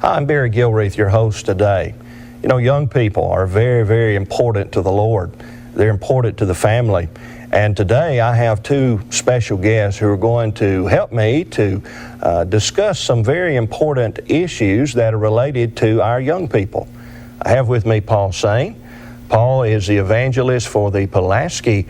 Hi, I'm Barry Gilreath, your host today. You know, young people are very, very important to the Lord. They're important to the family. And today I have two special guests who are going to help me to discuss some very important issues that are related to our young people. I have with me Paul Sain. Paul is the evangelist for the Pulaski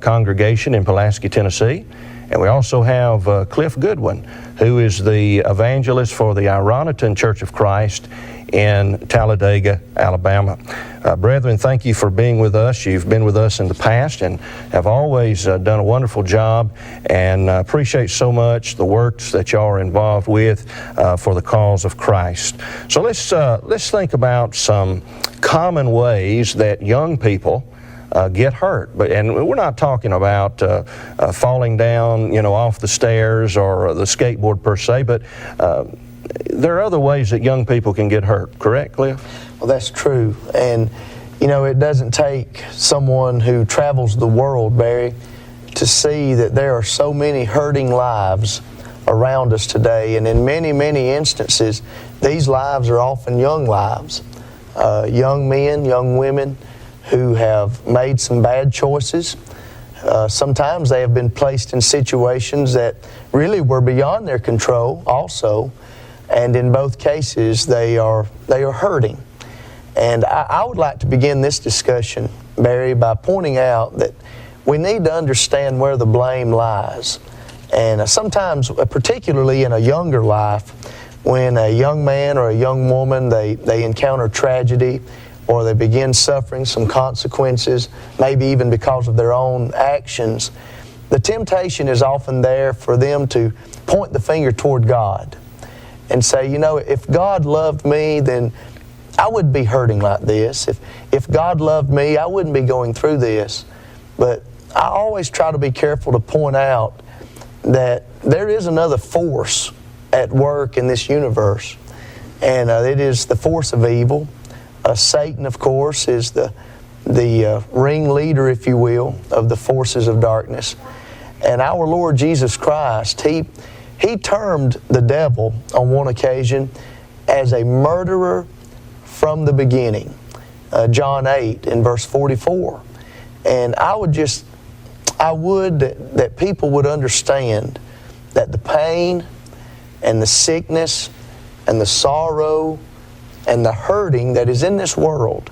congregation in Pulaski, Tennessee. And we also have Cliff Goodwin, who is the evangelist for the Ironton Church of Christ in Talladega, Alabama. Brethren, thank you for being with us. You've been with us in the past and have always done a wonderful job, and appreciate so much the works that y'all are involved with for the cause of Christ. So let's think about some common ways that young people get hurt, and we're not talking about falling down, off the stairs or the skateboard per se, but there are other ways that young people can get hurt. Correct, Cliff? Well, that's true, and it doesn't take someone who travels the world, Barry, to see that there are so many hurting lives around us today, and in many, many instances, these lives are often young lives, young men, young women, who have made some bad choices. Sometimes they have been placed in situations that really were beyond their control also, and in both cases they are hurting. And I would like to begin this discussion, Barry, by pointing out that we need to understand where the blame lies. And sometimes, particularly in a younger life, when a young man or a young woman, they encounter tragedy, or they begin suffering some consequences, maybe even because of their own actions, the temptation is often there for them to point the finger toward God and say, if God loved me, then I wouldn't be hurting like this. If God loved me, I wouldn't be going through this. But I always try to be careful to point out that there is another force at work in this universe, and it is the force of evil. Satan, of course, is the ringleader, if you will, of the forces of darkness. And our Lord Jesus Christ, He termed the devil on one occasion as a murderer from the beginning. John 8 in verse 44. And I would that people would understand that the pain and the sickness and the sorrow and the hurting that is in this world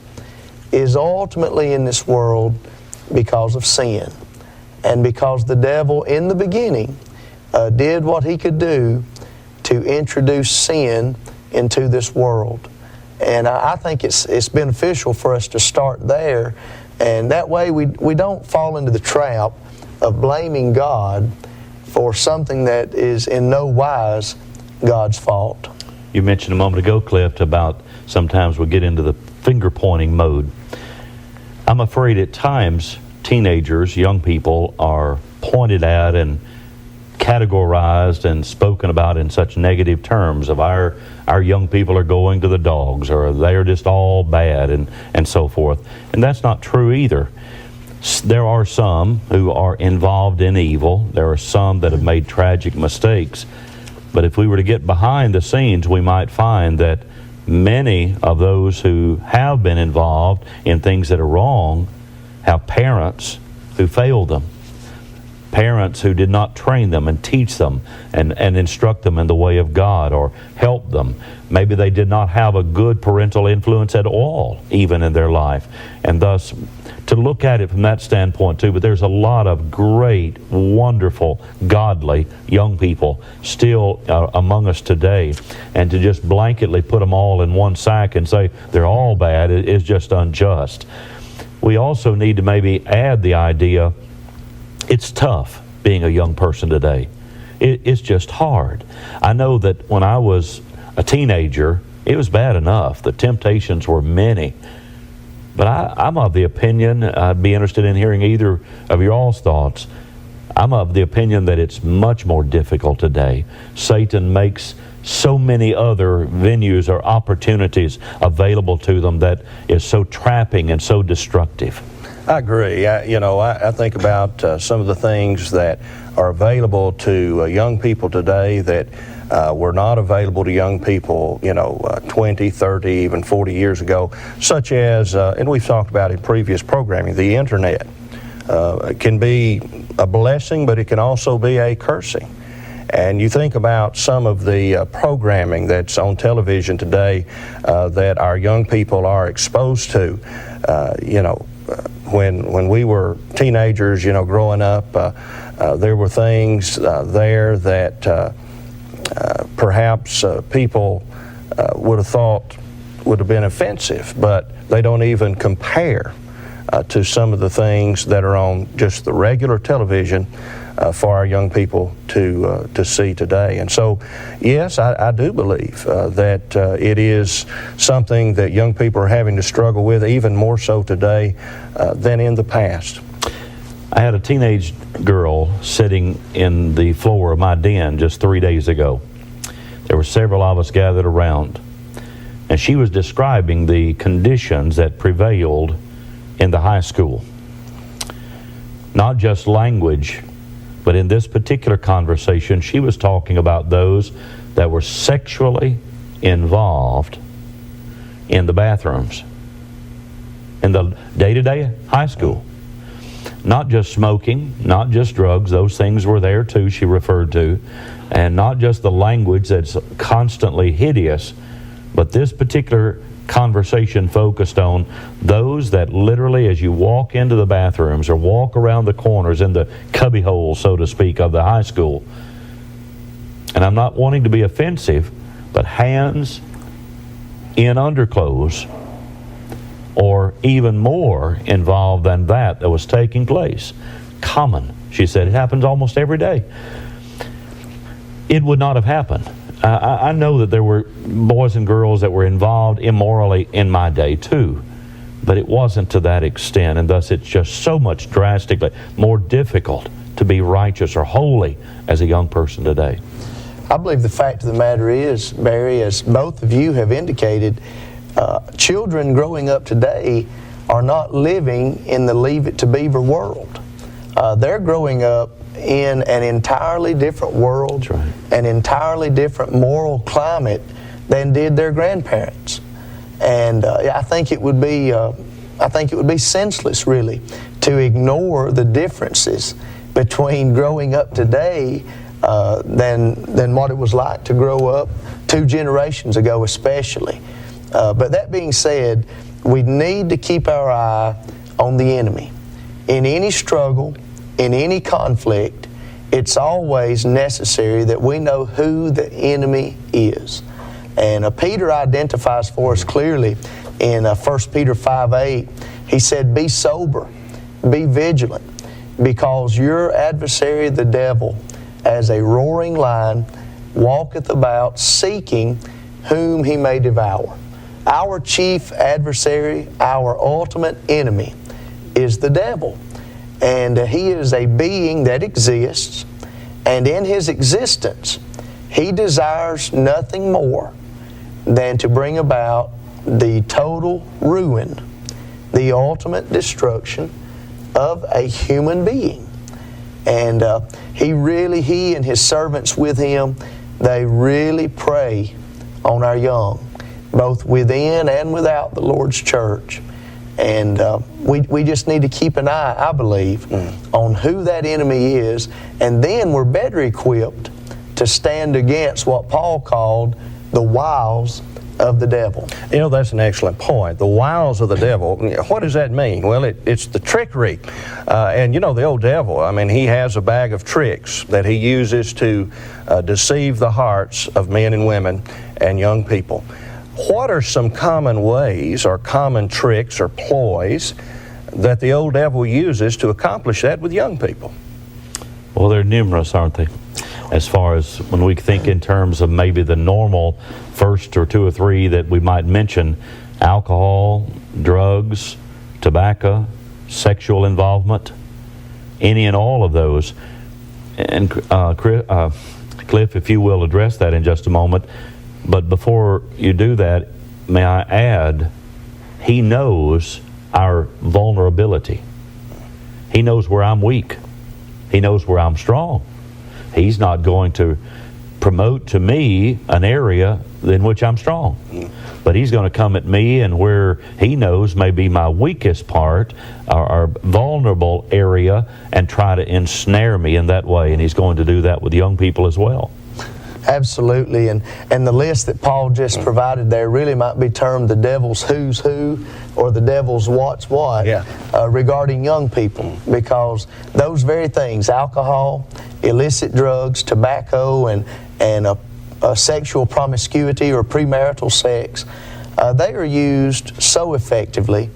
is ultimately in this world because of sin. And because the devil in the beginning did what he could do to introduce sin into this world. And I think it's beneficial for us to start there, and that way we don't fall into the trap of blaming God for something that is in no wise God's fault. You mentioned a moment ago, Cliff, about sometimes we get into the finger-pointing mode. I'm afraid at times teenagers, young people, are pointed at and categorized and spoken about in such negative terms of our young people are going to the dogs, or they're just all bad, and so forth. And that's not true either. There are some who are involved in evil. There are some that have made tragic mistakes. But if we were to get behind the scenes, we might find that many of those who have been involved in things that are wrong have parents who failed them. Parents who did not train them and teach them and instruct them in the way of God or help them. Maybe they did not have a good parental influence at all, even in their life. And thus, to look at it from that standpoint too, but there's a lot of great, wonderful, godly young people still among us today. And to just blanketly put them all in one sack and say they're all bad is just unjust. We also need to maybe add the idea, it's tough being a young person today. It's just hard. I know that when I was a teenager, it was bad enough. The temptations were many. But I'm of the opinion, I'd be interested in hearing either of your all's thoughts, I'm of the opinion that it's much more difficult today. Satan makes so many other venues or opportunities available to them that is so trapping and so destructive. I agree. I think about some of the things that are available to young people today that were not available to young people, 20, 30, even 40 years ago, such as, and we've talked about in previous programming, the internet. It can be a blessing, but it can also be a cursing. And you think about some of the programming that's on television today that our young people are exposed to. When we were teenagers, growing up, there were things there that perhaps people would have thought would have been offensive, but they don't even compare to some of the things that are on just the regular television for our young people to see today. And so, yes, I do believe that it is something that young people are having to struggle with, even more so today than in the past. I had a teenage girl sitting in the floor of my den just 3 days ago. There were several of us gathered around, and she was describing the conditions that prevailed in the high school. Not just language, but in this particular conversation, she was talking about those that were sexually involved in the bathrooms, in the day-to-day high school. Not just smoking, not just drugs, those things were there too, she referred to, and not just the language that's constantly hideous, but this particular conversation focused on those that literally, as you walk into the bathrooms or walk around the corners in the cubby hole, so to speak, of the high school, and I'm not wanting to be offensive, but hands in underclothes, or even more involved than that was taking place. Common, she said. It happens almost every day. It would not have happened. I know that there were boys and girls that were involved immorally in my day too, but it wasn't to that extent, and thus it's just so much drastically more difficult to be righteous or holy as a young person today. I believe the fact of the matter is, Barry, as both of you have indicated, children growing up today are not living in the Leave It to Beaver world. They're growing up in an entirely different world, That's right. an entirely different moral climate than did their grandparents. And I think it would be senseless, really, to ignore the differences between growing up today than what it was like to grow up 2 generations ago, especially. But that being said, we need to keep our eye on the enemy. In any struggle, in any conflict, it's always necessary that we know who the enemy is. And Peter identifies for us clearly in 1 Peter 5:8. He said, "Be sober, be vigilant, because your adversary the devil, as a roaring lion, walketh about seeking whom he may devour." Our chief adversary, our ultimate enemy, is the devil. And he is a being that exists, and in his existence, he desires nothing more than to bring about the total ruin, the ultimate destruction of a human being. And he and his servants with him, they really prey on our young, both within and without the Lord's church. And we just need to keep an eye, I believe, on who that enemy is, and then we're better equipped to stand against what Paul called the wiles of the devil. That's an excellent point. The wiles of the devil. What does that mean? Well, it's the trickery. And the old devil, he has a bag of tricks that he uses to deceive the hearts of men and women and young people. What are some common ways or common tricks or ploys that the old devil uses to accomplish that with young people? Well, they're numerous, aren't they? As far as when we think in terms of maybe the normal first or 2 or 3 that we might mention: alcohol, drugs, tobacco, sexual involvement, any and all of those. And Cliff, if you will address that in just a moment. But before you do that, may I add, he knows our vulnerability. He knows where I'm weak. He knows where I'm strong. He's not going to promote to me an area in which I'm strong. But he's going to come at me and where he knows may be my weakest part or vulnerable area and try to ensnare me in that way. And he's going to do that with young people as well. Absolutely, and the list that Paul just provided there really might be termed the devil's who's who or the devil's what's what regarding young people, because those very things, alcohol, illicit drugs, tobacco, and sexual promiscuity or premarital sex, they are used so effectively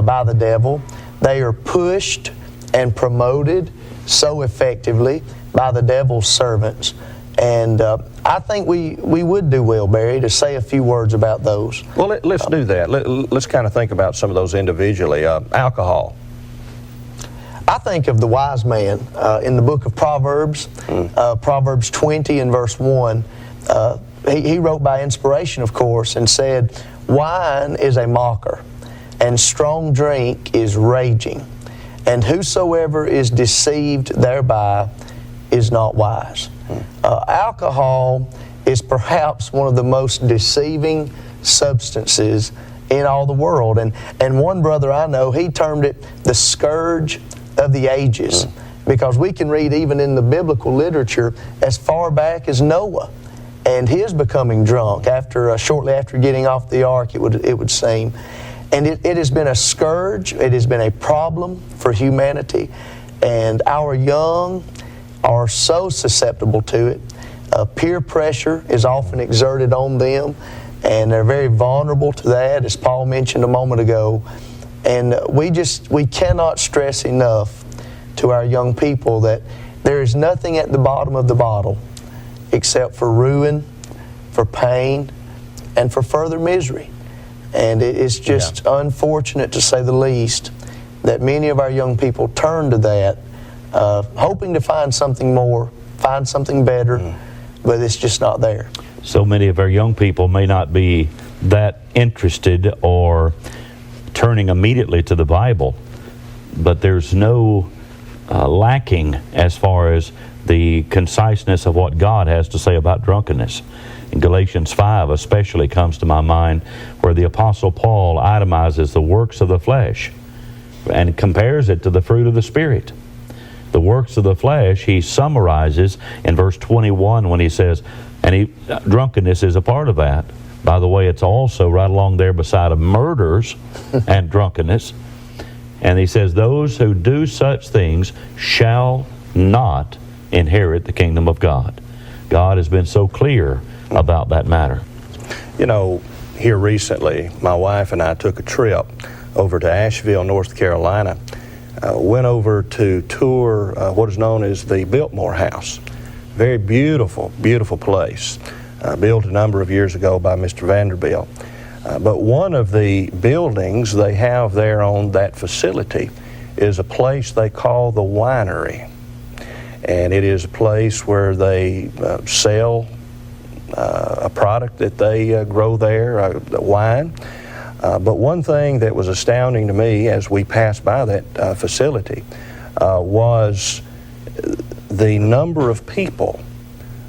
by the devil. They are pushed and promoted so effectively by the devil's servants. And I think we would do well, Barry, to say a few words about those. Well, let's do that. Let's kind of think about some of those individually. Alcohol. I think of the wise man in the book of Proverbs, Proverbs 20 and verse 1. He wrote by inspiration, of course, and said, "Wine is a mocker, and strong drink is raging, and whosoever is deceived thereby is not wise." Alcohol is perhaps one of the most deceiving substances in all the world. And one brother I know, he termed it the scourge of the ages, because we can read even in the biblical literature as far back as Noah and his becoming drunk shortly after getting off the ark, it would seem. And it has been a scourge, it has been a problem for humanity, and our young are so susceptible to it. Peer pressure is often exerted on them, and they're very vulnerable to that, as Paul mentioned a moment ago. And we cannot stress enough to our young people that there is nothing at the bottom of the bottle except for ruin, for pain, and for further misery. And it's just unfortunate, to say the least, that many of our young people turn to that, hoping to find something more, find something better, but it's just not there. So many of our young people may not be that interested or turning immediately to the Bible, but there's no lacking as far as the conciseness of what God has to say about drunkenness. In Galatians 5 especially comes to my mind, where the Apostle Paul itemizes the works of the flesh and compares it to the fruit of the Spirit. The works of the flesh he summarizes in verse 21 when he says, drunkenness is a part of that. By the way, it's also right along there beside of murders and drunkenness. And he says, those who do such things shall not inherit the kingdom of God. God has been so clear about that matter. You know, here recently, my wife and I took a trip over to Asheville, North Carolina. Went over to tour what is known as the Biltmore House. Very beautiful, beautiful place. Built a number of years ago by Mr. Vanderbilt. But one of the buildings they have there on that facility is a place they call the winery. And it is a place where they sell a product that they grow there, wine. But one thing that was astounding to me as we passed by that facility was the number of people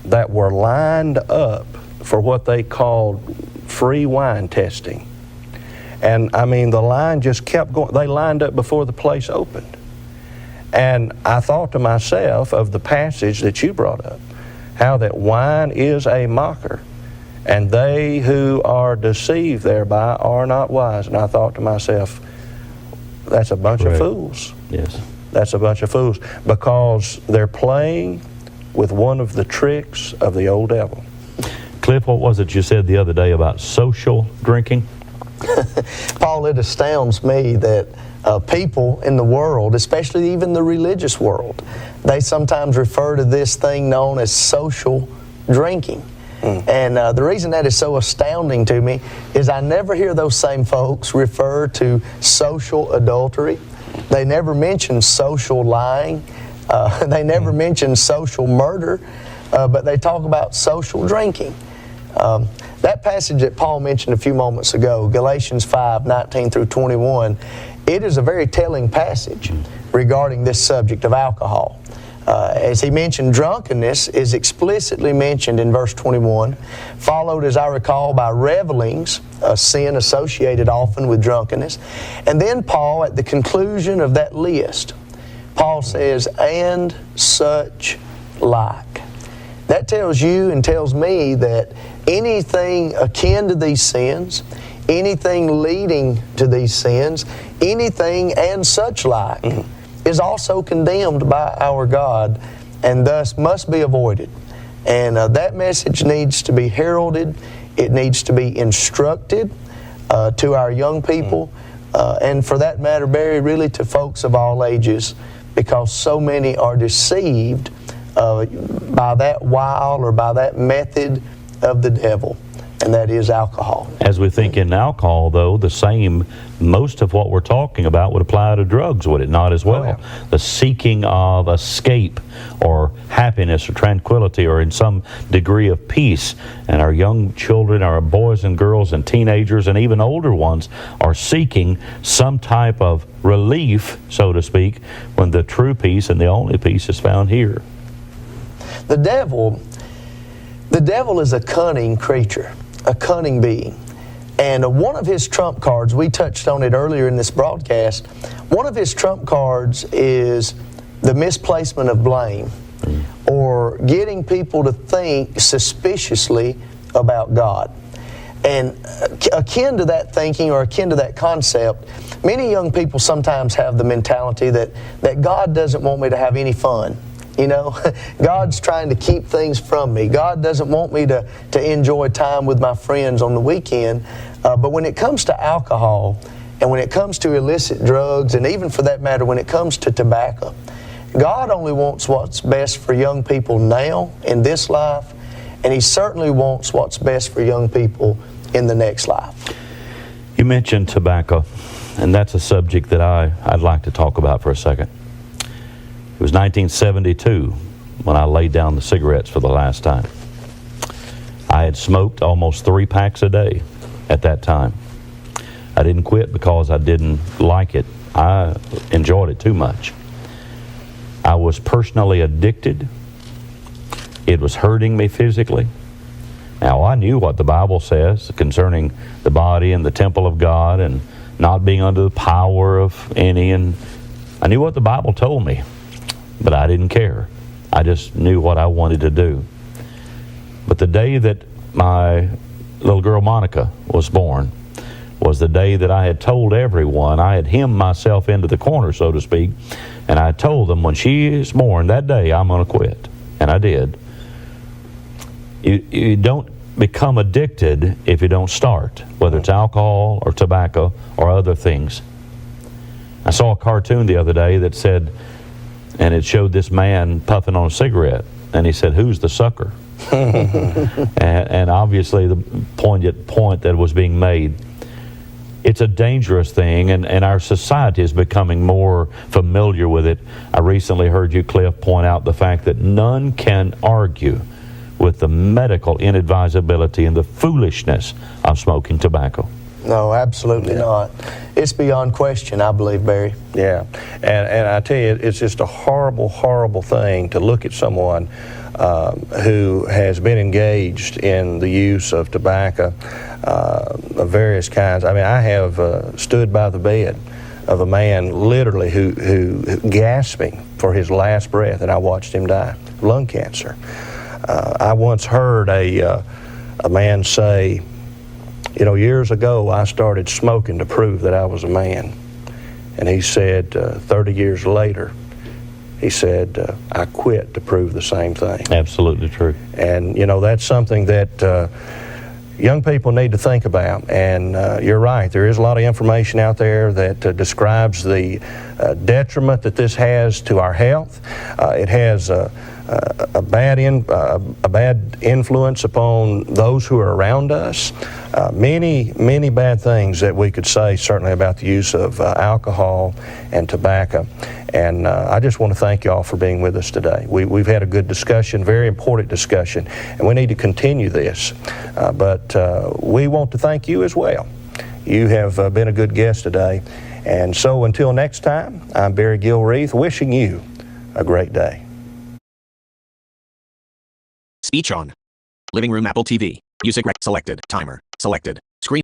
that were lined up for what they called free wine testing. And I mean, the line just kept going. They lined up before the place opened. And I thought to myself of the passage that you brought up, how that wine is a mocker, and they who are deceived thereby are not wise. And I thought to myself, that's a bunch of fools. Yes. That's a bunch of fools, because they're playing with one of the tricks of the old devil. Cliff, what was it you said the other day about social drinking? Paul, it astounds me that people in the world, especially even the religious world, they sometimes refer to this thing known as social drinking. And the reason that is so astounding to me is I never hear those same folks refer to social adultery. They never mention social lying. They never mention social murder, but they talk about social drinking. That passage that Paul mentioned a few moments ago, Galatians 5:19 through 21, it is a very telling passage regarding this subject of alcohol. As he mentioned, drunkenness is explicitly mentioned in verse 21, followed, as I recall, by revelings, a sin associated often with drunkenness. And then Paul, at the conclusion of that list, Paul says, and such like. That tells you and tells me that anything akin to these sins, anything leading to these sins, anything and such like, is also condemned by our God and thus must be avoided. And that message needs to be heralded. It needs to be instructed to our young people, and for that matter, Barry, really to folks of all ages, because so many are deceived by that wile or by that method of the devil, and that is alcohol. As we think in alcohol, though, the same, most of what we're talking about would apply to drugs, would it not, as well? Oh, yeah. The seeking of escape or happiness or tranquility or in some degree of peace. And our young children, our boys and girls and teenagers and even older ones are seeking some type of relief, so to speak, when the true peace and the only peace is found here. The devil is a cunning creature, a cunning being. And one of his trump cards, we touched on it earlier in this broadcast, one of his trump cards is the misplacement of blame, or getting people to think suspiciously about God. And akin to that thinking or akin to that concept, many young people sometimes have the mentality that God doesn't want me to have any fun. You know, God's trying to keep things from me. God doesn't want me to enjoy time with my friends on the weekend. But when it comes to alcohol, and when it comes to illicit drugs, and even for that matter, when it comes to tobacco, God only wants what's best for young people now in this life, and He certainly wants what's best for young people in the next life. You mentioned tobacco, and that's a subject that I'd like to talk about for a second. It was 1972 when I laid down the cigarettes for the last time. I had smoked almost 3 packs a day at that time. I didn't quit because I didn't like it. I enjoyed it too much. I was personally addicted. It was hurting me physically. Now, I knew what the Bible says concerning the body and the temple of God and not being under the power of any, and I knew what the Bible told me. But I didn't care. I just knew what I wanted to do. But the day that my little girl Monica was born was the day that I had told everyone, I had hemmed myself into the corner, so to speak, and I told them, when she is born that day, I'm going to quit. And I did. You don't become addicted if you don't start, whether it's alcohol or tobacco or other things. I saw a cartoon the other day that said, and it showed this man puffing on a cigarette, and he said, "Who's the sucker?" and obviously the poignant point that was being made, it's a dangerous thing, and our society is becoming more familiar with it. I recently heard you, Cliff, point out the fact that none can argue with the medical inadvisability and the foolishness of smoking tobacco. No, absolutely not. It's beyond question, I believe, Barry. Yeah, and I tell you, it's just a horrible, horrible thing to look at someone who has been engaged in the use of tobacco of various kinds. I mean, I have stood by the bed of a man literally who gasping for his last breath, and I watched him die, lung cancer. I once heard a man say, you know, years ago I started smoking to prove that I was a man. And he said 30 years later, he said, I quit to prove the same thing. Absolutely true. And, you know, that's something that young people need to think about. And you're right, there is a lot of information out there that describes the detriment that this has to our health. It has a bad influence upon those who are around us. Many bad things that we could say certainly about the use of alcohol and tobacco. And I just want to thank you all for being with us today. We've had a good discussion, very important discussion, and we need to continue this. But we want to thank you as well. You have been a good guest today. And so until next time, I'm Barry Gilreath, wishing you a great day. Speech on. Living room Apple TV. Music rec selected. Timer selected.